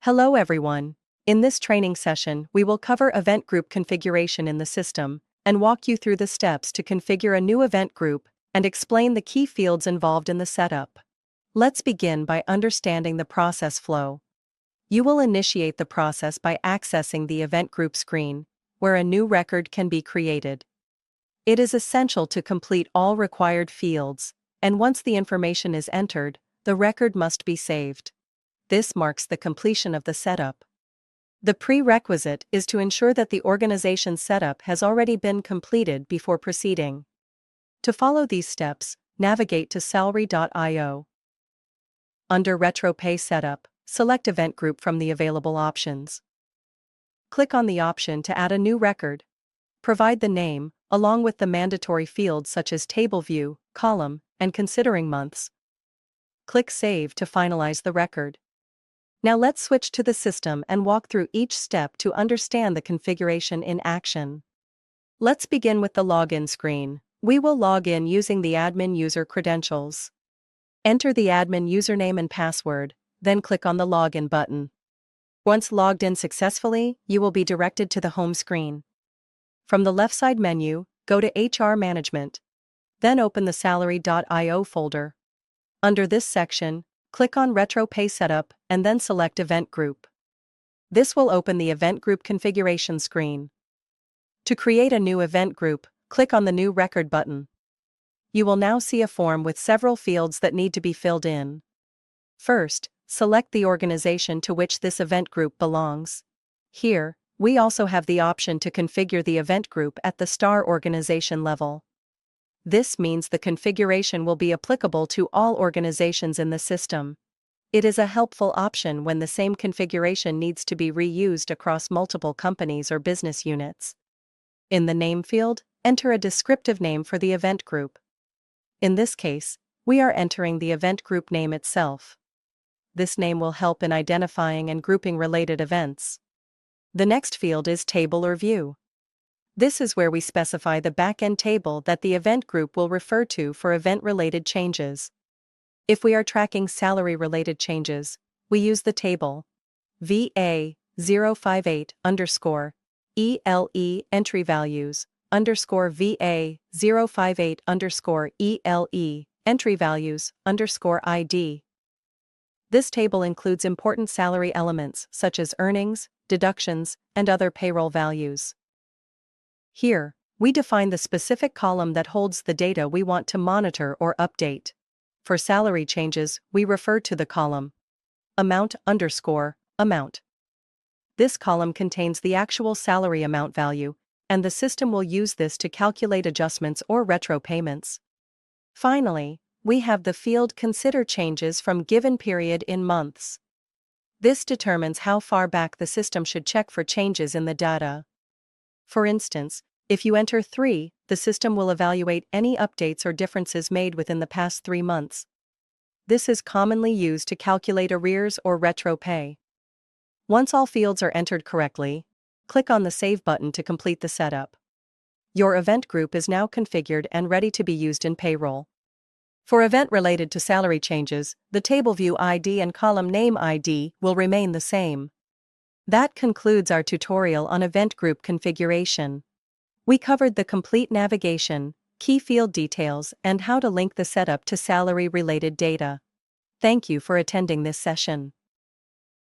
Hello everyone. In this training session, we will cover event group configuration in the system and walk you through the steps to configure a new event group and explain the key fields involved in the setup. Let's begin by understanding the process flow. You will initiate the process by accessing the event group screen, where a new record can be created. It is essential to complete all required fields, and once the information is entered, the record must be saved. This marks the completion of the setup. The prerequisite is to ensure that the organization's setup has already been completed before proceeding. To follow these steps, navigate to salary.io. Under RetroPay Setup, select Event Group from the available options. Click on the option to add a new record. Provide the name, along with the mandatory fields such as table view, column, and considering months. Click Save to finalize the record. Now let's switch to the system and walk through each step to understand the configuration in action. Let's begin with the login screen. We will log in using the admin user credentials. Enter the admin username and password, then click on the Login button. Once logged in successfully, you will be directed to the home screen. From the left side menu, go to HR Management. Then open the salary.io folder. Under this section, click on RetroPay Setup and then select Event Group. This will open the Event Group configuration screen. To create a new event group, click on the New Record button. You will now see a form with several fields that need to be filled in. First, select the organization to which this event group belongs. Here, we also have the option to configure the event group at the star organization level. This means the configuration will be applicable to all organizations in the system. It is a helpful option when the same configuration needs to be reused across multiple companies or business units. In the name field, enter a descriptive name for the event group. In this case, we are entering the event group name itself. This name will help in identifying and grouping related events. The next field is Table or View. This is where we specify the backend table that the event group will refer to for event-related changes. If we are tracking salary-related changes, we use the table VA058_ELE entry values VA058_ELE entry values _ID. This table includes important salary elements such as earnings, deductions, and other payroll values. Here, we define the specific column that holds the data we want to monitor or update. For salary changes, we refer to the column amount_amount. This column contains the actual salary amount value, and the system will use this to calculate adjustments or retro payments. Finally, we have the field Consider changes from given period in months. This determines how far back the system should check for changes in the data. For instance, if you enter 3, the system will evaluate any updates or differences made within the past 3 months. This is commonly used to calculate arrears or retro pay. Once all fields are entered correctly, click on the Save button to complete the setup. Your event group is now configured and ready to be used in Payroll. For event related to salary changes, the table view ID and column name ID will remain the same. That concludes our tutorial on event group configuration. We covered the complete navigation, key field details, and how to link the setup to salary-related data. Thank you for attending this session.